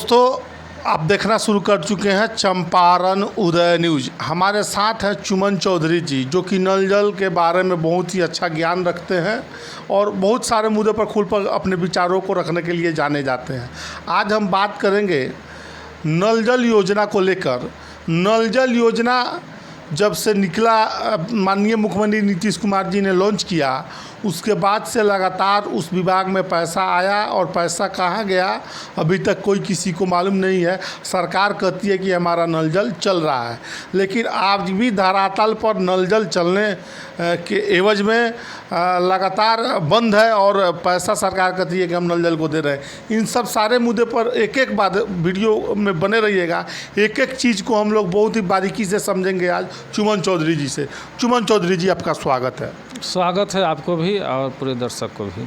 दोस्तों, आप देखना शुरू कर चुके हैं चंपारण उदय न्यूज़। हमारे साथ हैं चुमन चौधरी जी, जो कि नल जल के बारे में बहुत ही अच्छा ज्ञान रखते हैं और बहुत सारे मुद्दे पर खुल पर अपने विचारों को रखने के लिए जाने जाते हैं। आज हम बात करेंगे नल जल योजना को लेकर। नल जल योजना जब से निकला, माननीय मुख्यमंत्री नीतीश कुमार जी ने लॉन्च किया, उसके बाद से लगातार उस विभाग में पैसा आया और पैसा कहाँ गया अभी तक कोई किसी को मालूम नहीं है। सरकार कहती है कि हमारा नल जल चल रहा है, लेकिन आज भी धरातल पर नल जल चलने के एवज में लगातार बंद है और पैसा सरकार कहती है कि हम नल जल को दे रहे हैं। इन सब सारे मुद्दे पर एक एक बात वीडियो में बने रहिएगा। एक एक चीज़ को हम लोग बहुत ही बारीकी से समझेंगे आज चुमन चौधरी जी से। चुमन चौधरी जी, आपका स्वागत है। स्वागत है आपको भी और पूरे दर्शक को भी।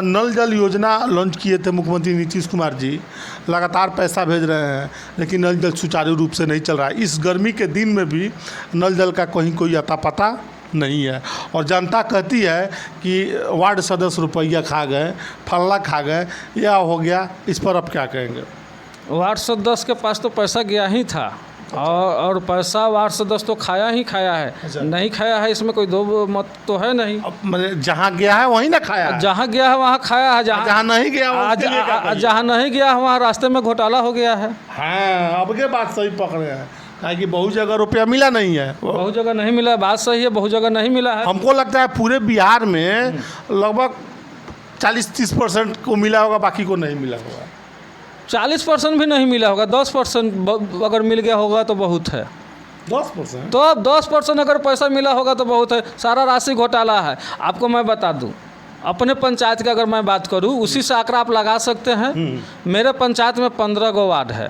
नल जल योजना लॉन्च किए थे मुख्यमंत्री नीतीश कुमार जी, लगातार पैसा भेज रहे हैं, लेकिन नल जल सुचारू रूप से नहीं चल रहा है। इस गर्मी के दिन में भी नल जल का कहीं कोई अता पता नहीं है और जनता कहती है कि वार्ड सदस्य रुपया खा गए, फल्ला खा गए, यह हो गया। इस पर आप क्या कहेंगे? वार्ड सदस्य के पास तो पैसा गया ही था और पैसा वार्ड सदस्य तो खाया ही खाया है। अच्छा। नहीं खाया है, इसमें कोई दो मत तो है नहीं। मतलब जहाँ गया है वहीं ना खाया है? जहाँ गया है वहाँ खाया है, जहाँ नहीं गया जहाँ नहीं गया है वहाँ रास्ते में घोटाला हो गया है। हाँ, अब के बात सही पकड़े हैं, कि बहुत जगह रुपया मिला नहीं है। बहुत जगह नहीं मिला है, बात सही है, बहुत जगह नहीं मिला है। हमको लगता है पूरे बिहार में लगभग 40-30% को मिला होगा, बाकी को नहीं मिला होगा। 40% भी नहीं मिला होगा, 10% अगर मिल गया होगा तो बहुत है। 10%? तो अब 10% अगर पैसा मिला होगा तो बहुत है। सारा राशि घोटाला है। आपको मैं बता दूं, अपने पंचायत की अगर मैं बात करूं, उसी से आंकड़ा आप लगा सकते हैं। मेरे पंचायत में 15 गो वार्ड है।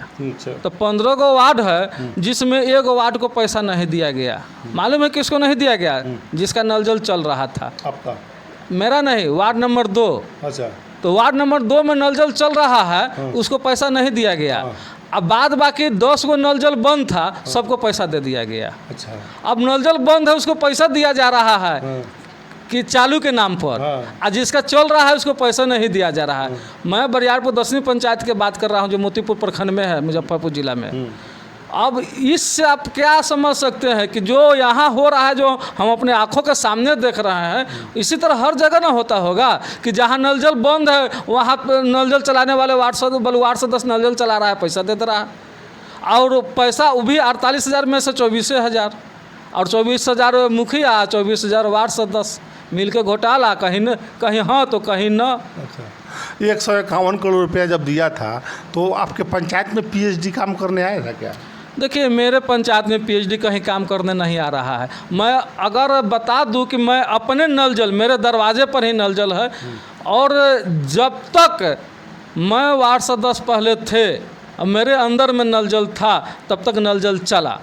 तो 15 गो वार्ड है, जिसमें एक वार्ड को पैसा नहीं दिया गया। मालूम है किसको नहीं दिया गया? जिसका नल जल चल रहा था। आपका? मेरा नहीं, वार्ड नंबर 2। अच्छा। तो वार्ड नंबर 2 में नल जल चल रहा है, उसको पैसा नहीं दिया गया। अब बाद बाकी 10 गो नल जल बंद था, सबको पैसा दे दिया गया। अच्छा। अब नल जल बंद है, उसको पैसा दिया जा रहा है कि चालू के नाम पर। और जिसका चल रहा है उसको पैसा नहीं दिया जा रहा है। मैं बरियारपुर 10वीं पंचायत की बात कर रहा हूँ, जो मोतीपुर प्रखंड में है, मुजफ्फरपुर जिला में। अब इससे आप क्या समझ सकते हैं कि जो यहाँ हो रहा है, जो हम अपने आंखों के सामने देख रहे हैं, इसी तरह हर जगह ना होता होगा कि जहाँ नल जल बंद है वहाँ पर नल जल चलाने वाले वार्ड सदस्य नल जल चला रहा है, पैसा दे रहा है। और पैसा वो भी 48,000 में से 24,000, और 24,000 मुखिया, 24,000 वार्ड सदस्य मिल के घोटाला। कहीं हाँ तो कहीं ना। अच्छा। 151 करोड़ रुपया जब दिया था तो आपके पंचायत में पीएचडी काम करने आया था क्या? देखिए, मेरे पंचायत में पीएचडी कहीं काम करने नहीं आ रहा है। मैं अगर बता दूं कि मैं अपने नल जल, मेरे दरवाजे पर ही नल जल है, और जब तक मैं वार्ड सदस्य पहले थे, मेरे अंदर में नल जल था, तब तक नल जल चला।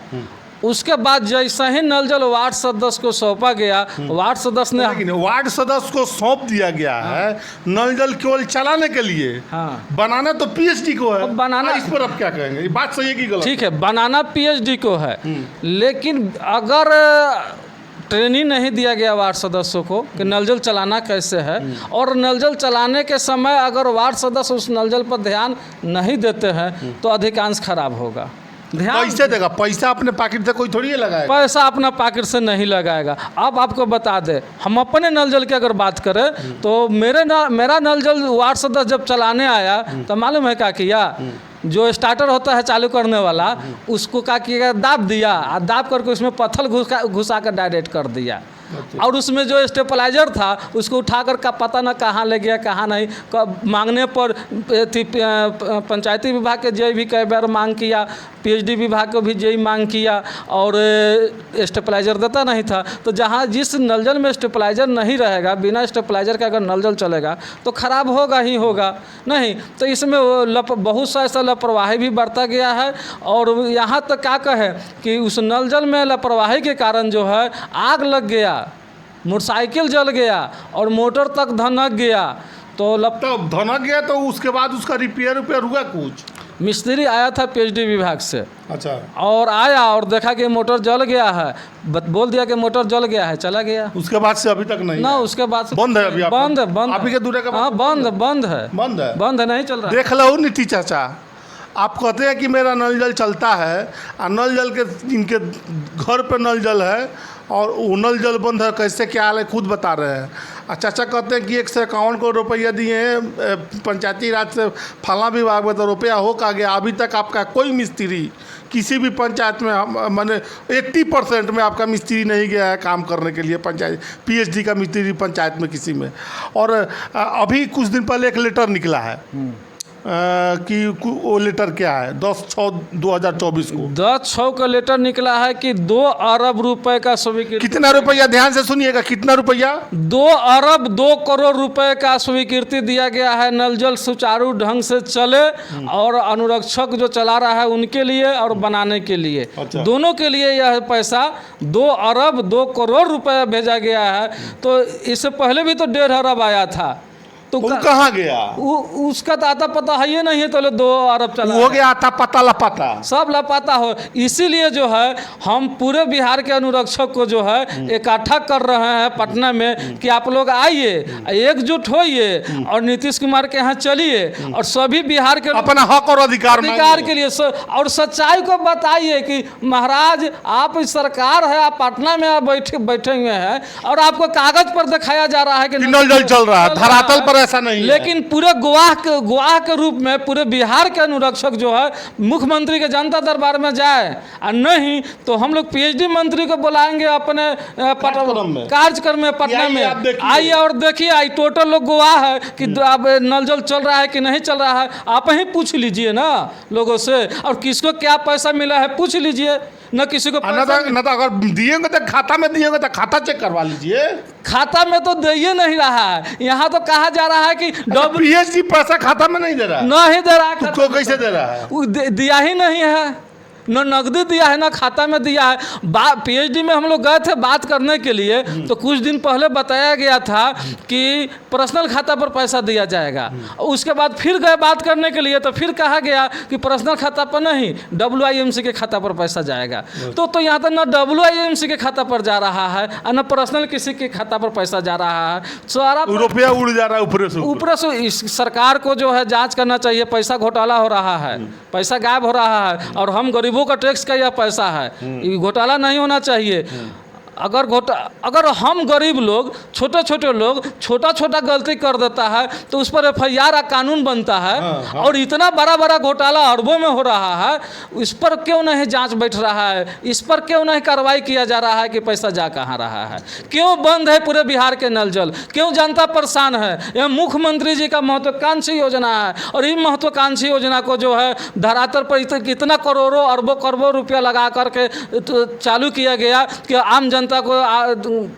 उसके बाद जैसे ही नल जल वार्ड सदस्य को सौंपा गया, वार्ड सदस्य ने, लेकिन वार्ड सदस्य को सौंप दिया गया है नल जल केवल चलाने के लिए। हाँ, बनाना तो पीएचडी को है। बनाना, इस पर आप क्या कहेंगे? ये बात सही है कि गलत? ठीक है, बनाना पीएचडी को है, लेकिन अगर ट्रेनिंग नहीं दिया गया वार्ड सदस्यों को कि नल जल चलाना कैसे है, और नल जल चलाने के समय अगर वार्ड सदस्य उस नल जल पर ध्यान नहीं देते हैं, तो अधिकांश खराब होगा। पैसे देगा, पैसा अपने पॉकेट से कोई थोड़ी लगाएगा। पैसा अपना पॉकेट से नहीं लगाएगा। अब आपको बता दे, हम अपने नल जल की अगर बात करें तो मेरा नल जल वार्ड सदस्य जब चलाने आया तो मालूम है क्या किया? जो स्टार्टर होता है चालू करने वाला, उसको क्या किया? दाब दिया, और दाब करके उसमें पत्थर घुसा कर डायरेक्ट कर दिया। और उसमें जो स्टेबलाइजर था उसको उठाकर का पता ना कहाँ ले गया, कहाँ नहीं। मांगने पर पंचायती विभाग के जे भी कई बार मांग किया, पीएचडी विभाग को भी जे मांग किया, और स्टेबलाइजर देता नहीं था। तो जहाँ जिस नल जल में स्टेबलाइजर नहीं रहेगा, बिना स्टेबलाइजर का अगर नल जल चलेगा तो ख़राब होगा ही होगा। नहीं तो इसमें बहुत सा ऐसा लापरवाही भी बरता गया है। और यहाँ तक क्या कहे कि उस नल जल में लापरवाही के कारण जो है आग लग गया, मोटरसाइकिल जल गया और मोटर तक धनक गया। तो धनक गया तो उसके बाद उसका रिपेयर हुआ कुछ? मिस्त्री आया था पीएचडी विभाग से अच्छा, और आया और देखा कि मोटर जल गया है, बोल दिया कि मोटर जल गया है, चला गया। उसके बाद से अभी तक नहीं ना है? उसके बाद से बंद है अभी? बंद है, बंद आप ही के दूर का हाँ, बंद बंद है, बंद है, बंद है, नहीं चल रहा। देख लो नीति चाचा, आप कहते हैं कि मेरा नल जल चलता है और नल जल के इनके घर पे नल जल है और वो नल जल बंद है, कैसे क्या हाल है खुद बता रहे हैं। और चाचा कहते हैं कि 151 करोड़ रुपया दिए हैं पंचायती राज से फला विभाग में, तो रुपया हो का गया? अभी तक आपका कोई मिस्त्री किसी भी पंचायत में, मैंने 80% में आपका मिस्त्री नहीं गया है काम करने के लिए, पंचायत पीएचडी का मिस्त्री पंचायत में किसी में। और अभी कुछ दिन पहले एक लेटर निकला है कि वो लेटर क्या है, 10/6/2024 को 10/6 का लेटर निकला है कि 2 अरब रुपए का स्वीकृति। कितना रुपया? ध्यान से सुनिएगा, कितना रुपया? 2 अरब 2 करोड़ रुपए का स्वीकृति दिया गया है नल जल सुचारू ढंग से चले और अनुरक्षक जो चला रहा है उनके लिए और बनाने के लिए, अच्छा। दोनों के लिए यह पैसा 2 अरब 2 करोड़ रुपए भेजा गया है। तो इससे पहले भी तो 1.5 अरब आया था, तो वो कहाँ गया? उसका तो आता पता है ही नहीं है, तो 2 अरब चला हो गया आता पता लापता, सब लापता हो। इसीलिए जो है हम पूरे बिहार के अनुरक्षक को जो है इकट्ठा कर रहे हैं पटना में कि आप लोग आइए, एकजुट होइए और नीतीश कुमार के यहाँ चलिए और सभी बिहार के अपना हक और अधिकार के लिए और सच्चाई को बताइए कि महाराज आप सरकार है, आप पटना में बैठे हुए हैं और आपको कागज पर दिखाया जा रहा है कि नल जल चल रहा है, धरातल पर ऐसा नहीं है। लेकिन पूरे गवाह के रूप में पूरे बिहार के अनुरक्षक जो है मुख्यमंत्री के जनता दरबार में जाए, और नहीं तो हम लोग पीएचडी मंत्री को बुलाएंगे अपने कार्यक्रम में पटना में। आइए और देखिए, आई टोटल लोग गवाह है कि अब नल जल चल रहा है कि नहीं चल रहा है। आप ही पूछ लीजिए ना लोगों से, और किसको क्या पैसा मिला है पूछ लीजिए न, किसी को न तो अगर दिएंगे तो खाता में दिएंगे तो खाता चेक करवा लीजिए। खाता में तो दे ही नहीं रहा है, यहाँ तो कहा जा रहा है कि पीएचडी पैसा खाता में नहीं दे रहा है, नहीं दे रहा है। तो कैसे दे रहा है? दिया ही नहीं है, न नकदी दिया है ना खाता में दिया है। पीएचडी में हम लोग गए थे बात करने के लिए, तो कुछ दिन पहले बताया गया था कि पर्सनल खाता पर पैसा दिया जाएगा। उसके बाद फिर गए बात करने के लिए, तो फिर कहा गया कि पर्सनल खाता पर नहीं, WIMC के खाता पर पैसा जाएगा। तो यहाँ तो न WIMC के खाता पर जा रहा है और न पर्सनल किसी के खाता पर पैसा जा रहा है, सारा रुपया उड़ जा रहा है ऊपर से। इस सरकार को जो है जांच करना चाहिए, पैसा घोटाला हो रहा है, पैसा गायब हो रहा है, और हम गरीबों का टैक्स का यह पैसा है, ये घोटाला नहीं होना चाहिए। अगर हम गरीब लोग, छोटे छोटे लोग छोटा छोटा गलती कर देता है तो उस पर FIR कानून बनता है। और इतना बड़ा बड़ा घोटाला अरबों में हो रहा है, इस पर क्यों नहीं जांच बैठ रहा है? इस पर क्यों नहीं कार्रवाई किया जा रहा है कि पैसा जा कहाँ रहा है? क्यों बंद है पूरे बिहार के नल जल? क्यों जनता परेशान है? यह मुख्यमंत्री जी का महत्वाकांक्षी योजना है, और इन महत्वाकांक्षी योजना को जो है धरातल पर कितना करोड़ों अरबों करोड़ों रुपया लगा करके चालू किया गया कि आम जनता को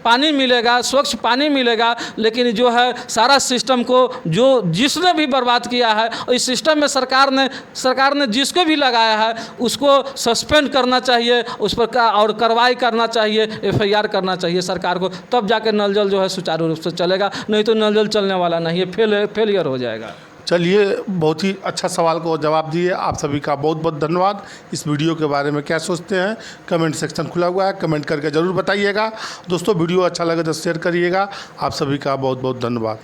पानी मिलेगा, स्वच्छ पानी मिलेगा, लेकिन जो है सारा सिस्टम को जो जिसने भी बर्बाद किया है, इस सिस्टम में सरकार ने जिसको भी लगाया है उसको सस्पेंड करना चाहिए, उस पर और कार्रवाई करना चाहिए, FIR करना चाहिए सरकार को, तब जाके नल जल जो है सुचारू रूप से चलेगा। नहीं तो नल जल चलने वाला नहीं है, फेलियर हो जाएगा। चलिए, बहुत ही अच्छा सवाल को जवाब दिए, आप सभी का बहुत बहुत धन्यवाद। इस वीडियो के बारे में क्या सोचते हैं कमेंट सेक्शन खुला हुआ है, कमेंट करके ज़रूर बताइएगा। दोस्तों वीडियो अच्छा लगे तो शेयर करिएगा। आप सभी का बहुत बहुत धन्यवाद।